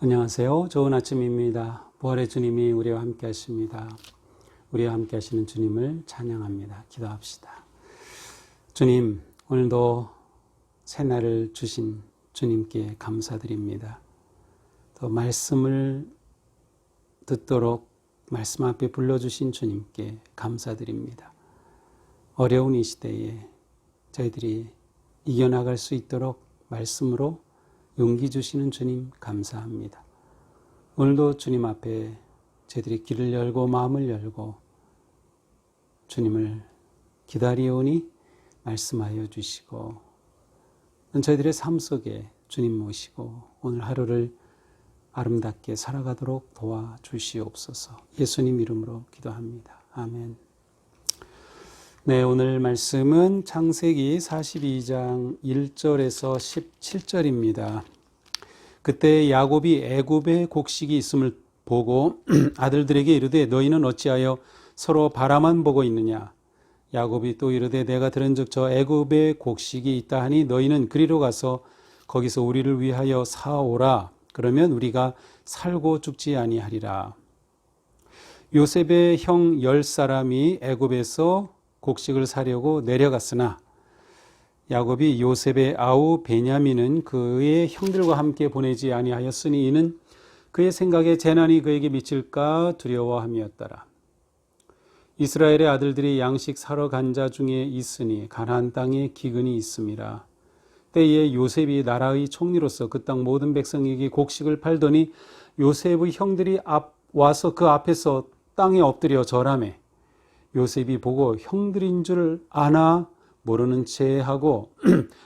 안녕하세요. 좋은 아침입니다. 부활의 주님이 우리와 함께 하십니다. 우리와 함께 하시는 주님을 찬양합니다. 기도합시다. 주님, 오늘도 새날을 주신 주님께 감사드립니다. 또 말씀을 듣도록 말씀 앞에 불러주신 주님께 감사드립니다. 어려운 이 시대에 저희들이 이겨나갈 수 있도록 말씀으로 용기 주시는 주님 감사합니다. 오늘도 주님 앞에 저희들이 귀를 열고 마음을 열고 주님을 기다리오니 말씀하여 주시고 저희들의 삶 속에 주님 모시고 오늘 하루를 아름답게 살아가도록 도와주시옵소서. 예수님 이름으로 기도합니다. 아멘. 네, 오늘 말씀은 창세기 42장 1절에서 17절입니다. 그때 야곱이 애굽에 곡식이 있음을 보고 아들들에게 이르되 너희는 어찌하여 서로 바라만 보고 있느냐. 야곱이 또 이르되 내가 들은즉 저 애굽에 곡식이 있다 하니 너희는 그리로 가서 거기서 우리를 위하여 사오라. 그러면 우리가 살고 죽지 아니하리라. 요셉의 형 10사람이 애굽에서 곡식을 사려고 내려갔으나 야곱이 요셉의 아우 베냐민은 그의 형들과 함께 보내지 아니하였으니 이는 그의 생각에 재난이 그에게 미칠까 두려워함이었더라. 이스라엘의 아들들이 양식 사러 간 자 중에 있으니 가나안 땅에 기근이 있음이라. 때에 요셉이 나라의 총리로서 그 땅 모든 백성에게 곡식을 팔더니 요셉의 형들이 와서 그 앞에서 땅에 엎드려 절하매 요셉이 보고 형들인 줄 아나 모르는 채 하고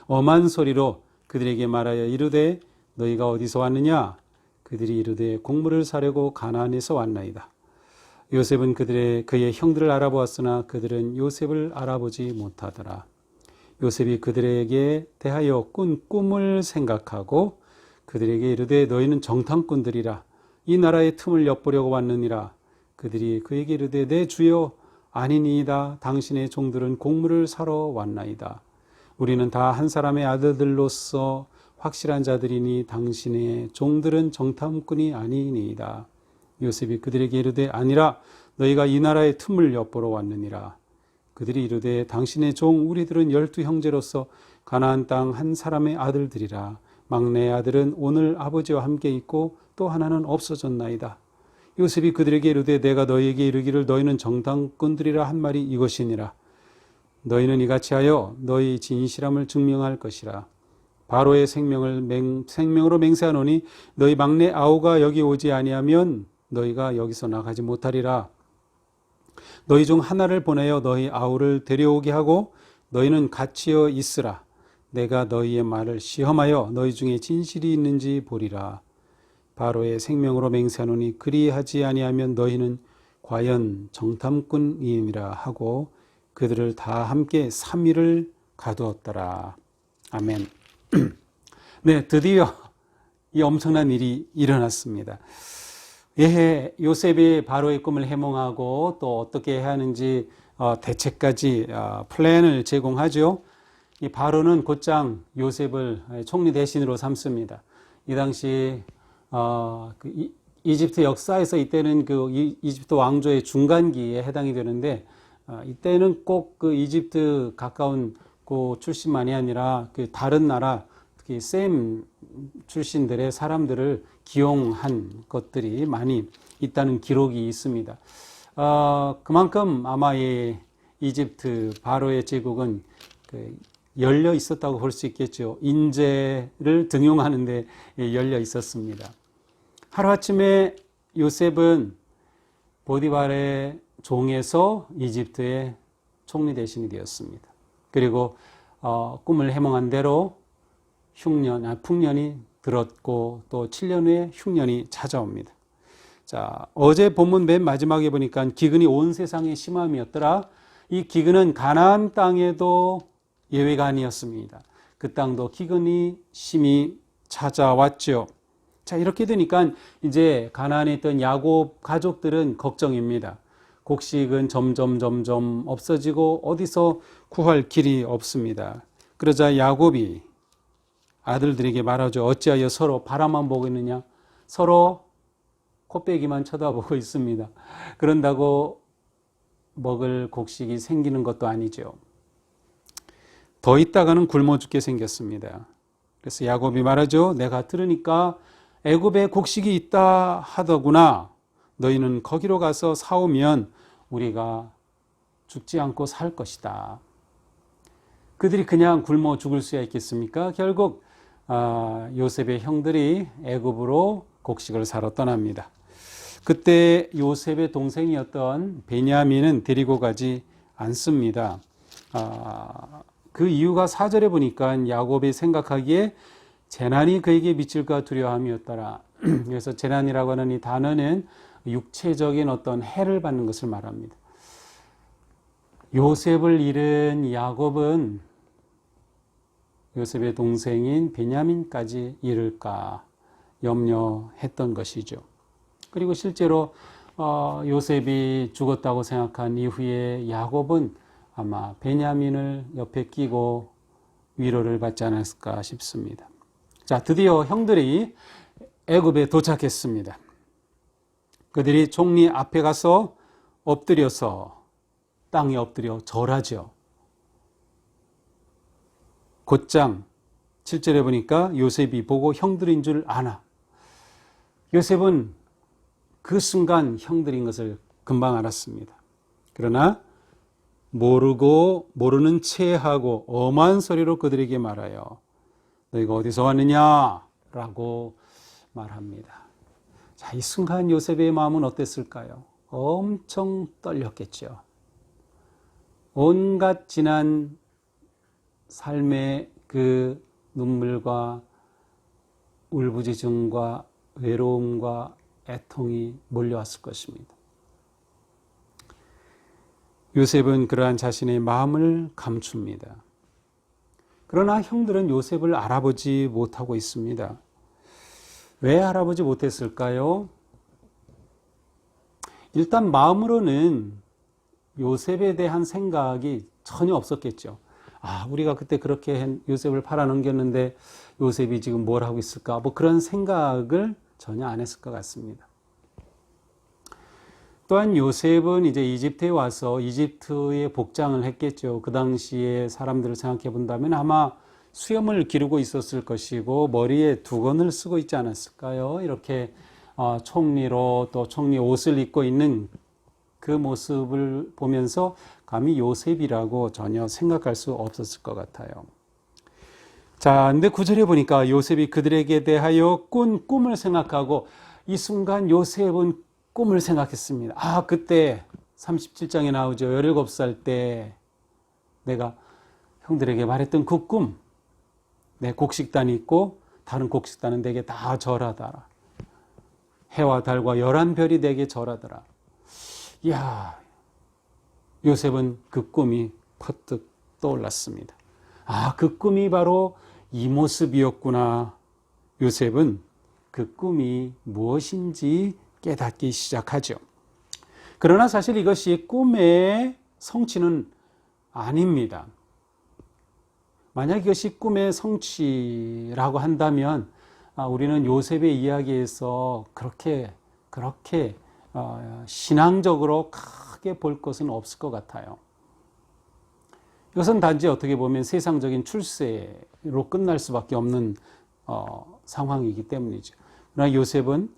엄한 소리로 그들에게 말하여 이르되 너희가 어디서 왔느냐. 그들이 이르되 곡물을 사려고 가나안에서 왔나이다. 요셉은 그의 형들을 알아보았으나 그들은 요셉을 알아보지 못하더라. 요셉이 그들에게 대하여 꾼 꿈을 생각하고 그들에게 이르되 너희는 정탐꾼들이라. 이 나라의 틈을 엿보려고 왔느니라. 그들이 그에게 이르되 내 주여 아니니이다. 당신의 종들은 곡물을 사러 왔나이다. 우리는 다 한 사람의 아들들로서 확실한 자들이니 당신의 종들은 정탐꾼이 아니니이다. 요셉이 그들에게 이르되 아니라 너희가 이 나라의 틈을 엿보러 왔느니라. 그들이 이르되 당신의 종 우리들은 12형제로서 가나안 땅 한 사람의 아들들이라. 막내 아들은 오늘 아버지와 함께 있고 또 하나는 없어졌나이다. 요셉이 그들에게 이르되 내가 너희에게 이르기를 너희는 정탐꾼들이라 한 말이 이것이니라. 너희는 이같이 하여 너희 진실함을 증명할 것이라. 바로의 생명으로 맹세하노니 너희 막내 아우가 여기 오지 아니하면 너희가 여기서 나가지 못하리라. 너희 중 하나를 보내어 너희 아우를 데려오게 하고 너희는 갇히어 있으라. 내가 너희의 말을 시험하여 너희 중에 진실이 있는지 보리라. 바로의 생명으로 맹세하노니 그리하지 아니하면 너희는 과연 정탐꾼이니라 하고 그들을 다 함께 3일을 가두었더라. 아멘. 네, 드디어 이 엄청난 일이 일어났습니다. 요셉이 바로의 꿈을 해몽하고 또 어떻게 해야 하는지 대책까지 플랜을 제공하죠. 이 바로는 곧장 요셉을 총리 대신으로 삼습니다. 이 당시 이집트 역사에서 이때는 이집트 왕조의 중간기에 해당이 되는데 이때는 꼭 이집트 가까운 그 출신만이 아니라 다른 나라 특히 셈 출신들의 사람들을 기용한 것들이 많이 있다는 기록이 있습니다. 그만큼 아마 이집트 바로의 제국은 열려 있었다고 볼 수 있겠죠. 인재를 등용하는 데 열려 있었습니다. 하루아침에 요셉은 보디발의 종에서 이집트의 총리 대신이 되었습니다. 그리고 꿈을 해몽한 대로 풍년이 들었고 또 7년 후에 흉년이 찾아옵니다. 자, 어제 본문 맨 마지막에 보니까 기근이 온 세상에 심함이었더라. 이 기근은 가나안 땅에도 예외가 아니었습니다. 그 땅도 기근이 심히 찾아왔죠. 자, 이렇게 되니까 이제 가나안에 있던 야곱 가족들은 걱정입니다. 곡식은 점점 없어지고 어디서 구할 길이 없습니다. 그러자 야곱이 아들들에게 말하죠. 어찌하여 서로 바라만 보고 있느냐? 서로 코빼기만 쳐다보고 있습니다. 그런다고 먹을 곡식이 생기는 것도 아니죠. 더 있다가는 굶어 죽게 생겼습니다. 그래서 야곱이 말하죠. 내가 들으니까 애굽에 곡식이 있다 하더구나. 너희는 거기로 가서 사오면 우리가 죽지 않고 살 것이다. 그들이 그냥 굶어 죽을 수야 있겠습니까? 결국 요셉의 형들이 애굽으로 곡식을 사러 떠납니다. 그때 요셉의 동생이었던 베냐민은 데리고 가지 않습니다. 그 이유가 4절에 보니까 야곱이 생각하기에 재난이 그에게 미칠까 두려움이었더라. 그래서 재난이라고 하는 이 단어는 육체적인 어떤 해를 받는 것을 말합니다. 요셉을 잃은 야곱은 요셉의 동생인 베냐민까지 잃을까 염려했던 것이죠. 그리고 실제로 요셉이 죽었다고 생각한 이후에 야곱은 아마 베냐민을 옆에 끼고 위로를 받지 않았을까 싶습니다. 자, 드디어 형들이 애굽에 도착했습니다. 그들이 총리 앞에 가서 엎드려서 땅에 엎드려 절하죠. 곧장 7절에 보니까 요셉이 보고 형들인 줄 아나. 요셉은 그 순간 형들인 것을 금방 알았습니다. 그러나 모르는 체하고 엄한 소리로 그들에게 말하여 너희가 어디서 왔느냐라고 말합니다. 자, 이 순간 요셉의 마음은 어땠을까요? 엄청 떨렸겠죠. 온갖 지난 삶의 그 눈물과 울부짖음과 외로움과 애통이 몰려왔을 것입니다. 요셉은 그러한 자신의 마음을 감춥니다. 그러나 형들은 요셉을 알아보지 못하고 있습니다. 왜 알아보지 못했을까요? 일단 마음으로는 요셉에 대한 생각이 전혀 없었겠죠. 우리가 그때 그렇게 요셉을 팔아넘겼는데 요셉이 지금 뭘 하고 있을까? 뭐 그런 생각을 전혀 안 했을 것 같습니다. 또한 요셉은 이제 이집트에 와서 이집트의 복장을 했겠죠. 그 당시에 사람들을 생각해 본다면 아마 수염을 기르고 있었을 것이고 머리에 두건을 쓰고 있지 않았을까요? 이렇게 총리로 또 총리 옷을 입고 있는 그 모습을 보면서 감히 요셉이라고 전혀 생각할 수 없었을 것 같아요. 자, 근데 9절에 보니까 요셉이 그들에게 대하여 꾼 꿈을 생각하고 이 순간 요셉은 꿈을 생각했습니다. 그때 37장에 나오죠. 17살 때 내가 형들에게 말했던 그 꿈. 내 곡식단이 있고 다른 곡식단은 내게 다 절하더라. 해와 달과 11별이 내게 절하더라. 이야, 요셉은 그 꿈이 퍼뜩 떠올랐습니다. 그 꿈이 바로 이 모습이었구나. 요셉은 그 꿈이 무엇인지 깨닫기 시작하죠. 그러나 사실 이것이 꿈의 성취는 아닙니다. 만약 이것이 꿈의 성취라고 한다면 우리는 요셉의 이야기에서 그렇게 신앙적으로 크게 볼 것은 없을 것 같아요. 이것은 단지 어떻게 보면 세상적인 출세로 끝날 수밖에 없는 상황이기 때문이죠. 그러나 요셉은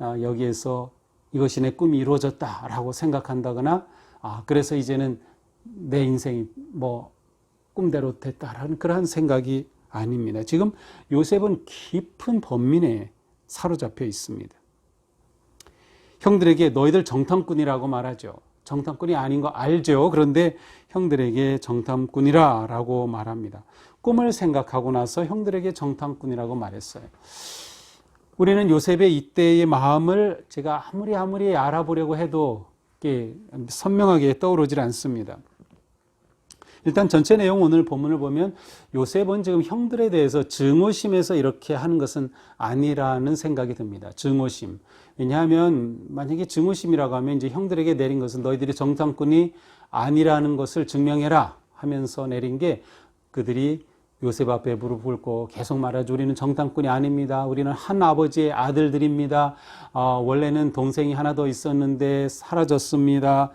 여기에서 이것이 내 꿈이 이루어졌다라고 생각한다거나 그래서 이제는 내 인생이 꿈대로 됐다라는 그러한 생각이 아닙니다. 지금 요셉은 깊은 번민에 사로잡혀 있습니다. 형들에게 너희들 정탐꾼이라고 말하죠. 정탐꾼이 아닌 거 알죠. 그런데 형들에게 정탐꾼이라 라고 말합니다. 꿈을 생각하고 나서 형들에게 정탐꾼이라고 말했어요. 우리는 요셉의 이때의 마음을 제가 아무리 알아보려고 해도 선명하게 떠오르질 않습니다. 일단 전체 내용 오늘 본문을 보면 요셉은 지금 형들에 대해서 증오심에서 이렇게 하는 것은 아니라는 생각이 듭니다. 증오심. 왜냐하면 만약에 증오심이라고 하면 이제 형들에게 내린 것은 너희들이 정탐꾼이 아니라는 것을 증명해라 하면서 내린 게 그들이 요셉 앞에 무릎 꿇고 계속 말하죠. 우리는 정탐꾼이 아닙니다. 우리는 한 아버지의 아들들입니다. 원래는 동생이 하나 더 있었는데 사라졌습니다.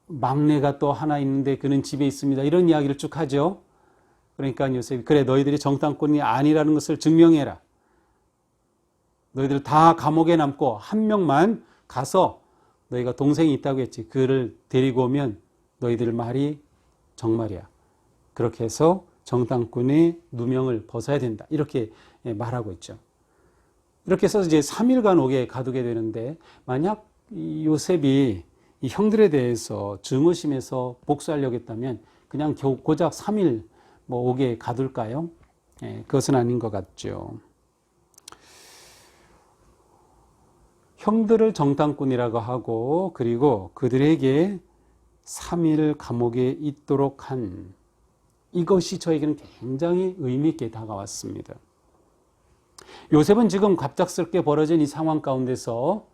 막내가 또 하나 있는데 그는 집에 있습니다. 이런 이야기를 쭉 하죠. 그러니까 요셉이 그래 너희들이 정탐꾼이 아니라는 것을 증명해라. 너희들 다 감옥에 남고 한 명만 가서 너희가 동생이 있다고 했지. 그를 데리고 오면 너희들 말이 정말이야. 그렇게 해서 정탐꾼의 누명을 벗어야 된다. 이렇게 말하고 있죠. 이렇게 해서 이제 3일간 옥에 가두게 되는데 만약 요셉이 이 형들에 대해서 증오심에서 복수하려고 했다면 그냥 고작 3일 옥에 가둘까요? 그것은 아닌 것 같죠. 형들을 정탐꾼이라고 하고 그리고 그들에게 3일 감옥에 있도록 한 이것이 저에게는 굉장히 의미 있게 다가왔습니다. 요셉은 지금 갑작스럽게 벌어진 이 상황 가운데서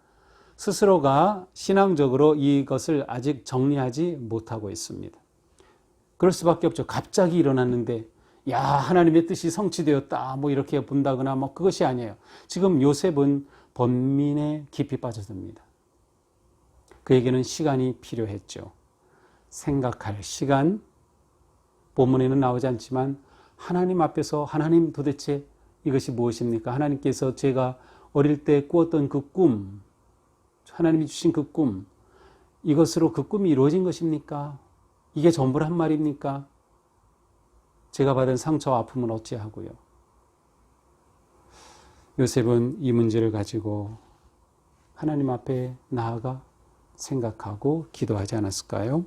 스스로가 신앙적으로 이것을 아직 정리하지 못하고 있습니다. 그럴 수밖에 없죠. 갑자기 일어났는데 야 하나님의 뜻이 성취되었다 이렇게 본다거나 그것이 아니에요. 지금 요셉은 번민에 깊이 빠져듭니다. 그에게는 시간이 필요했죠. 생각할 시간, 본문에는 나오지 않지만 하나님 앞에서 하나님 도대체 이것이 무엇입니까? 하나님께서 제가 어릴 때 꾸었던 그 꿈, 하나님이 주신 그 꿈, 이것으로 그 꿈이 이루어진 것입니까? 이게 전부란 말입니까? 제가 받은 상처와 아픔은 어찌하고요? 요셉은 이 문제를 가지고 하나님 앞에 나아가 생각하고 기도하지 않았을까요?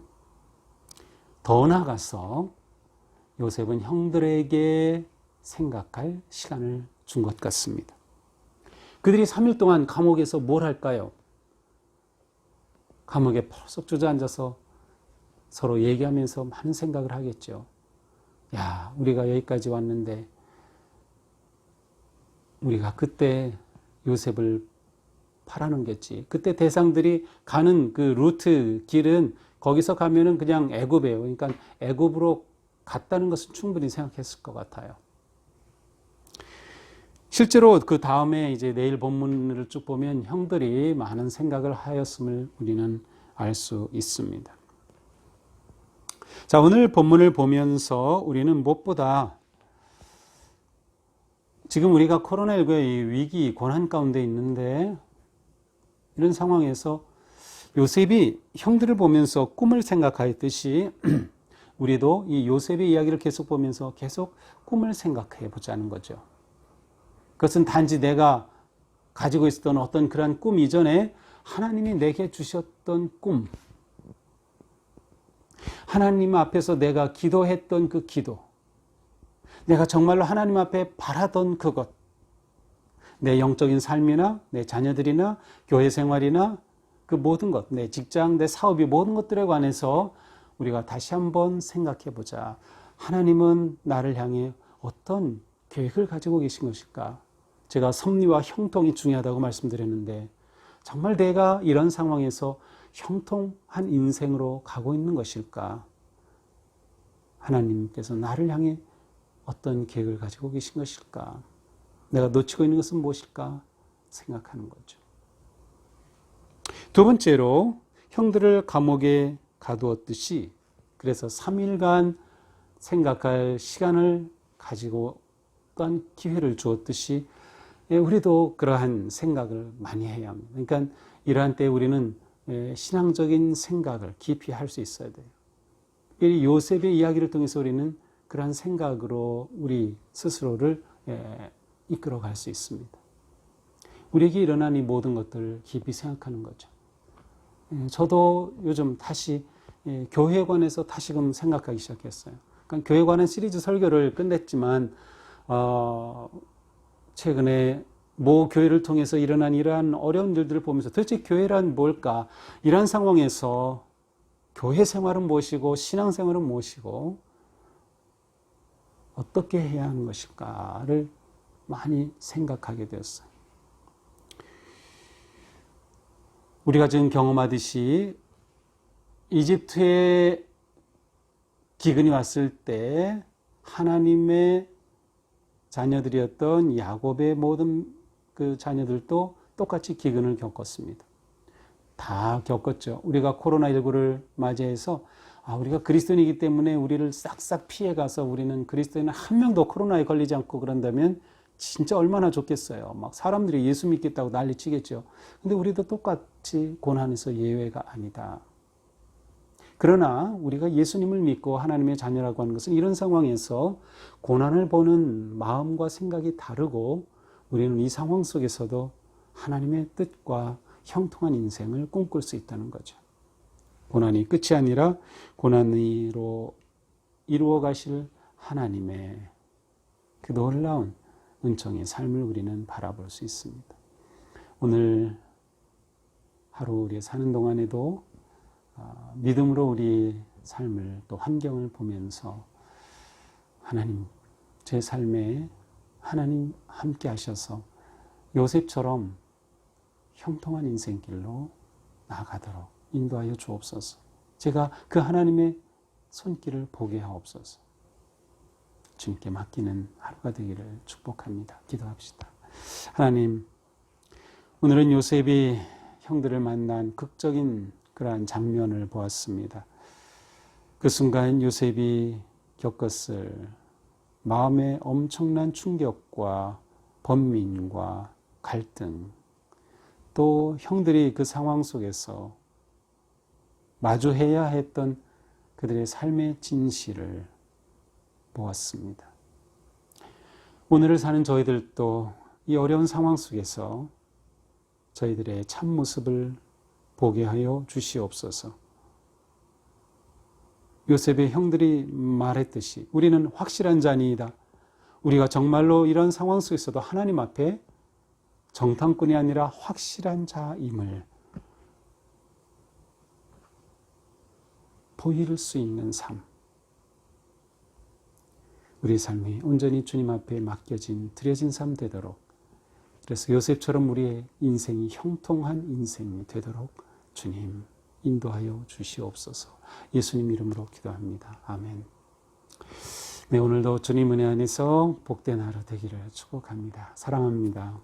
더 나아가서 요셉은 형들에게 생각할 시간을 준 것 같습니다. 그들이 3일 동안 감옥에서 뭘 할까요? 감옥에 펄썩 주저앉아서 서로 얘기하면서 많은 생각을 하겠죠. 야, 우리가 여기까지 왔는데 우리가 그때 요셉을 팔아넘겼지. 그때 대상들이 가는 그 루트 길은 거기서 가면은 그냥 애굽이에요. 그러니까 애굽으로 갔다는 것은 충분히 생각했을 것 같아요. 실제로 그 다음에 이제 내일 본문을 쭉 보면 형들이 많은 생각을 하였음을 우리는 알 수 있습니다. 자, 오늘 본문을 보면서 우리는 무엇보다 지금 우리가 코로나19의 위기, 고난 가운데 있는데 이런 상황에서 요셉이 형들을 보면서 꿈을 생각하였듯이 우리도 이 요셉의 이야기를 계속 보면서 계속 꿈을 생각해 보자는 거죠. 그것은 단지 내가 가지고 있었던 어떤 그런 꿈 이전에 하나님이 내게 주셨던 꿈, 하나님 앞에서 내가 기도했던 그 기도, 내가 정말로 하나님 앞에 바라던 그것, 내 영적인 삶이나 내 자녀들이나 교회 생활이나 그 모든 것, 내 직장, 내 사업이 모든 것들에 관해서 우리가 다시 한번 생각해 보자. 하나님은 나를 향해 어떤 계획을 가지고 계신 것일까? 제가 섭리와 형통이 중요하다고 말씀드렸는데 정말 내가 이런 상황에서 형통한 인생으로 가고 있는 것일까? 하나님께서 나를 향해 어떤 계획을 가지고 계신 것일까? 내가 놓치고 있는 것은 무엇일까? 생각하는 거죠. 두 번째로 형들을 감옥에 가두었듯이 그래서 3일간 생각할 시간을 가지고 또한 기회를 주었듯이 우리도 그러한 생각을 많이 해야 합니다. 그러니까 이러한 때 우리는 신앙적인 생각을 깊이 할 수 있어야 돼요. 이 요셉의 이야기를 통해서 우리는 그러한 생각으로 우리 스스로를 이끌어갈 수 있습니다. 우리에게 일어난 이 모든 것들을 깊이 생각하는 거죠. 저도 요즘 다시 교회에 관해서 다시금 생각하기 시작했어요. 그러니까 교회에 관한 시리즈 설교를 끝냈지만 최근에 모 교회를 통해서 일어난 이러한 어려운 일들을 보면서 도대체 교회란 뭘까? 이러한 상황에서 교회 생활은 무엇이고 신앙생활은 무엇이고 어떻게 해야 하는 것일까를 많이 생각하게 되었어요. 우리가 지금 경험하듯이 이집트에 기근이 왔을 때 하나님의 자녀들이었던 야곱의 모든 그 자녀들도 똑같이 기근을 겪었습니다. 다 겪었죠. 우리가 코로나19를 맞이해서 우리가 그리스도인이기 때문에 우리를 싹싹 피해가서 우리는 그리스도인 한 명도 코로나에 걸리지 않고 그런다면 진짜 얼마나 좋겠어요. 막 사람들이 예수 믿겠다고 난리치겠죠. 근데 우리도 똑같이 고난에서 예외가 아니다. 그러나 우리가 예수님을 믿고 하나님의 자녀라고 하는 것은 이런 상황에서 고난을 보는 마음과 생각이 다르고 우리는 이 상황 속에서도 하나님의 뜻과 형통한 인생을 꿈꿀 수 있다는 거죠. 고난이 끝이 아니라 고난으로 이루어 가실 하나님의 그 놀라운 은총의 삶을 우리는 바라볼 수 있습니다. 오늘 하루 우리가 사는 동안에도 믿음으로 우리 삶을 또 환경을 보면서 하나님, 제 삶에 하나님 함께 하셔서 요셉처럼 형통한 인생길로 나아가도록 인도하여 주옵소서. 제가 그 하나님의 손길을 보게 하옵소서. 주님께 맡기는 하루가 되기를 축복합니다. 기도합시다. 하나님, 오늘은 요셉이 형들을 만난 극적인 그러한 장면을 보았습니다. 그 순간 요셉이 겪었을 마음의 엄청난 충격과 번민과 갈등, 또 형들이 그 상황 속에서 마주해야 했던 그들의 삶의 진실을 보았습니다. 오늘을 사는 저희들도 이 어려운 상황 속에서 저희들의 참모습을 보게 하여 주시옵소서. 요셉의 형들이 말했듯이 우리는 확실한 자니이다. 우리가 정말로 이런 상황 속에서도 하나님 앞에 정탐꾼이 아니라 확실한 자임을 보일 수 있는 삶. 우리의 삶이 온전히 주님 앞에 맡겨진 드려진 삶 되도록, 그래서 요셉처럼 우리의 인생이 형통한 인생이 되도록 주님 인도하여 주시옵소서. 예수님 이름으로 기도합니다. 아멘. 네, 오늘도 주님 은혜 안에서 복된 하루 되기를 축복합니다. 사랑합니다.